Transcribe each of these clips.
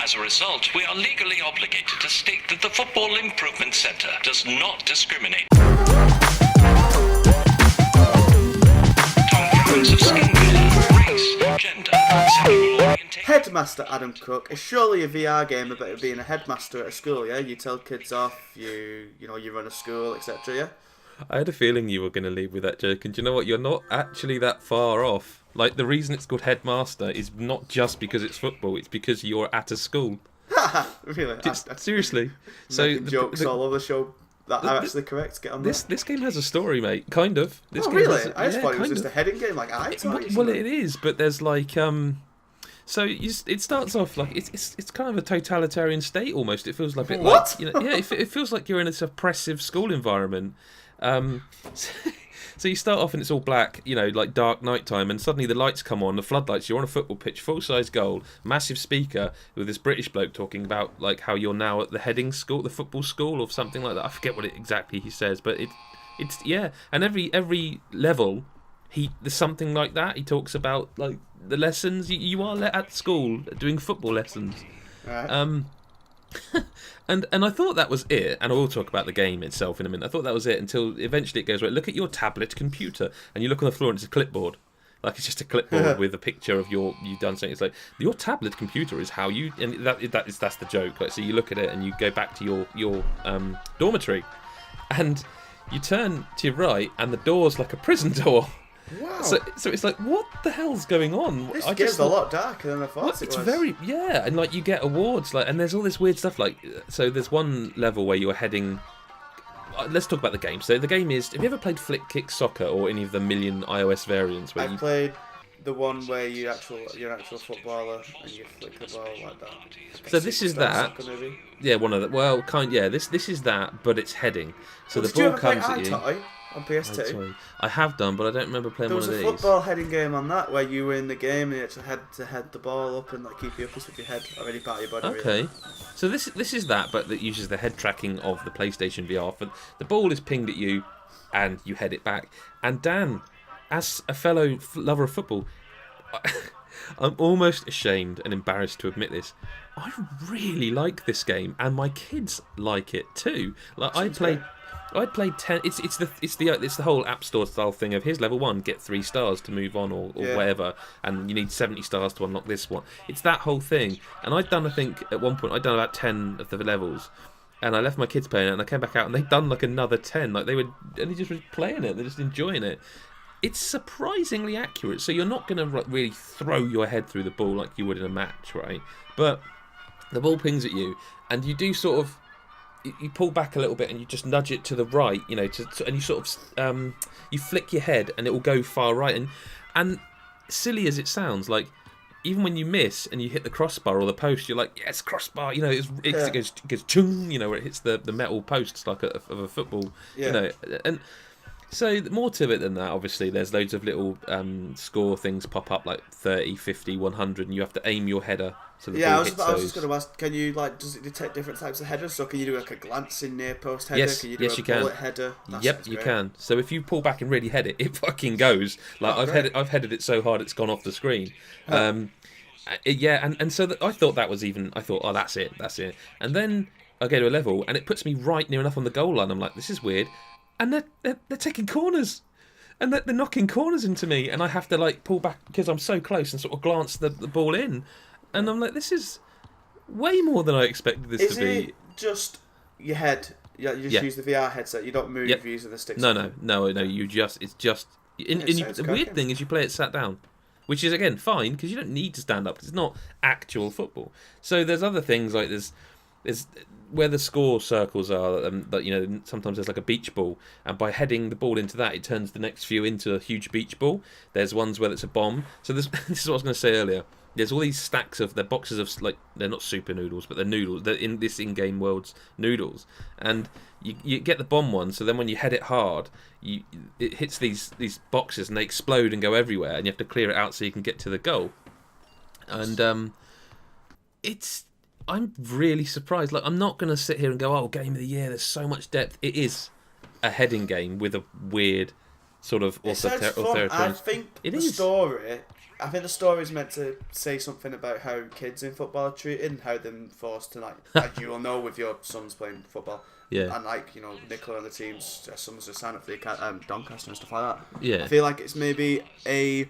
As a result, we are legally obligated to state that the Football Improvement Centre does not discriminate. Tolerance of skin colour, race, gender, sexual orientation. Headmaster Adam Cook is surely a VR game about being a headmaster at a school, yeah? You tell kids off, you run a school, etc., yeah? I had a feeling you were going to leave with that joke, and do you know what? You're not actually that far off. Like, the reason it's called Headmaster is not just because it's football, it's because you're at a school. Really? Seriously. So jokes all over the show that are actually correct. Get on this game has a story, mate. Kind of. I just thought it was just a heading game, like I thought. Well, it is, but there's like So it starts off like it's kind of a totalitarian state almost. It feels like it. What? Like, it feels like you're in this oppressive school environment. So you start off and it's all black, like dark nighttime, and suddenly the lights come on, the floodlights. You're on a football pitch, full-size goal, massive speaker with this British bloke talking about like how you're now at the heading school, the football school, or something like that. I forget what exactly he says, but it's yeah. And every level, there's something like that. He talks about like the lessons you are at school doing football lessons. Right. And I thought that was it, and I will talk about the game itself in a minute. I thought that was it until eventually it goes, right, look at your tablet computer, and you look on the floor and it's a clipboard. Like, it's just a clipboard with a picture of you've done something. It's like, your tablet computer is how you, and that's the joke. Like, so you look at it and you go back to your dormitory, and you turn to your right, and the door's like a prison door. Wow. So it's like, what the hell's going on? This game's a lot darker than I thought it was. It's very, yeah, and like you get awards, like, and there's all this weird stuff. Like, so there's one level where you're heading. Let's talk about the game. So the game is. Have you ever played Flick Kick Soccer or any of the million iOS variants? I played the one where you're an actual footballer and you flick the ball like that. Like so this is that. Soccer, maybe? Yeah, one of the. Well, yeah. This is that, but it's heading. So the did you ball ever comes play at you. iToy on PS2? I have done, but I don't remember playing one of these. There was a football heading game on that where you were in the game and you actually had to head the ball up and like keep you up with your head or any part of your body. Okay. Really. So this is that, but that uses the head tracking of the PlayStation VR. For the ball is pinged at you, and you head it back. And Dan, as a fellow lover of football, I'm almost ashamed and embarrassed to admit this. I really like this game, and my kids like it too. Like I played 10. It's the whole App Store style thing of here's level 1, get 3 stars to move on or whatever, and you need 70 stars to unlock this one. It's that whole thing. And I think at one point I'd done about 10 of the levels, and I left my kids playing it, and I came back out and they'd done like another 10. Like they just were playing it. They're just enjoying it. It's surprisingly accurate. So you're not going to really throw your head through the ball like you would in a match, right? But the ball pings at you, and you do sort of. You pull back a little bit and you just nudge it to the right, and you sort of you flick your head and it will go far right. And silly as it sounds, like even when you miss and you hit the crossbar or the post, you're like, yes, crossbar. It goes chung, where it hits the metal posts like of a football. And so more to it than that. Obviously, there's loads of little score things pop up like 30, 50, 100, and you have to aim your header. So the ball hits those. I was just going to ask, can you does it detect different types of headers? So can you do like a glancing near post header? Yes, can you do a bullet header? Yep, you can. So if you pull back and really head it, it fucking goes. Like I've headed it so hard it's gone off the screen. And so I thought that was even. I thought, oh, that's it. And then I go to a level and it puts me right near enough on the goal line. I'm like, this is weird. And they're taking corners. And they're knocking corners into me, and I have to like pull back because I'm so close and sort of glance the ball in. And I'm like, this is way more than I expected this to be. Is it just your head? You just use the VR headset. You don't move using the sticks. No. It's just. The weird thing is you play it sat down, which is again fine because you don't need to stand up. Because it's not actual football. So there's other things like there's where the score circles are. That sometimes there's like a beach ball, and by heading the ball into that, it turns the next few into a huge beach ball. There's ones where it's a bomb. So this is what I was going to say earlier. There's all these stacks of, they're boxes of, like, they're not super noodles, but they're noodles. They're in this in-game world's noodles. And you get the bomb one, so then when you head it hard, it hits these boxes and they explode and go everywhere, and you have to clear it out so you can get to the goal. And I'm really surprised. Like, I'm not going to sit here and go, oh, game of the year, there's so much depth. It is a heading game with a weird sort of It sounds fun. I think It the is. story. I think the story is meant to say something about how kids in football are treated and how they're forced to, like, as you will know with your sons playing football. Yeah. And, like, you know, Nicola and the teams, someone's to sign up for the Doncaster and stuff like that. Yeah. I feel like it's maybe a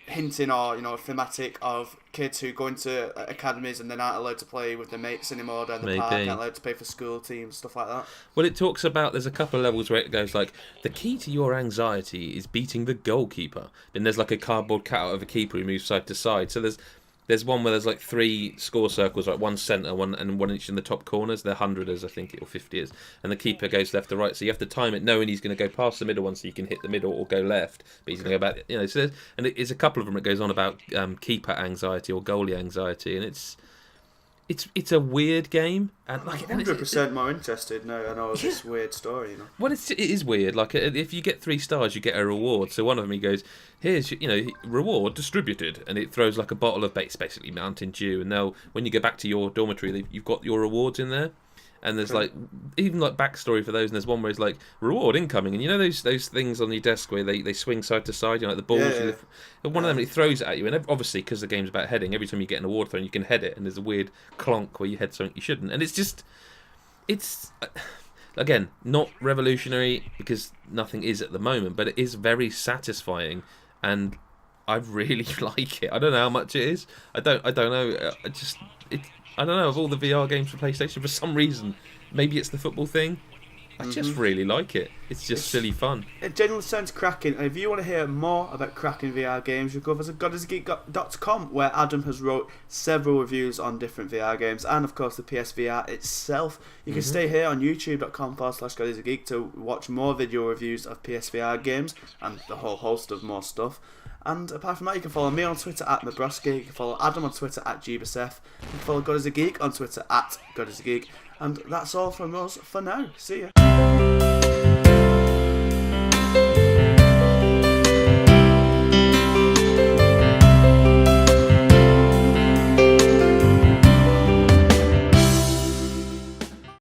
hinting or, you know, a thematic of kids who go into academies and they're not allowed to play with their mates anymore down the park, not allowed to pay for school teams, stuff like that. Well, it talks about, there's a couple of levels where it goes like, the key to your anxiety is beating the goalkeeper. Then there's like a cardboard cutout of a keeper who moves side to side. So there's one where there's like 3 score circles, like one centre, one each in the top corners. They're 100ers, I think, or 50ers. And the keeper goes left to right. So you have to time it knowing he's going to go past the middle one so you can hit the middle or go left. But he's going to go back, you know. So and it's a couple of them that goes on about keeper anxiety or goalie anxiety. And it's a weird game. And I'm 100% more interested now. I know this weird story, you know. Well, it is weird. Like, if you get 3 stars, you get a reward. So one of them, he goes, here's, you know, reward distributed, and it throws like a bottle of basically Mountain Dew. And when you go back to your dormitory, you've got your rewards in there. And there's like even like backstory for those. And there's one where it's like reward incoming, and you know those things on your desk where they swing side to side, you know, like the balls. Yeah. And one of them, it throws it at you, and obviously because the game's about heading, every time you get an award thrown, you can head it, and there's a weird clonk where you head something you shouldn't, and it's again not revolutionary because nothing is at the moment, but it is very satisfying, and I really like it. I don't know how much it is. I don't know. I don't know, of all the VR games for PlayStation, for some reason, maybe it's the football thing, I just really like it. It's just silly fun. It genuinely sounds cracking, and if you want to hear more about cracking VR games, you go over to GodisaGeek.com, where Adam has wrote several reviews on different VR games, and of course the PSVR itself. You can stay here on youtube.com/GodisaGeek to watch more video reviews of PSVR games, and the whole host of more stuff. And apart from that, you can follow me on Twitter at Mabroski, you can follow Adam on Twitter at GBSF, you can follow GodisaGeek on Twitter at GodisaGeek, and that's all from us for now. See ya.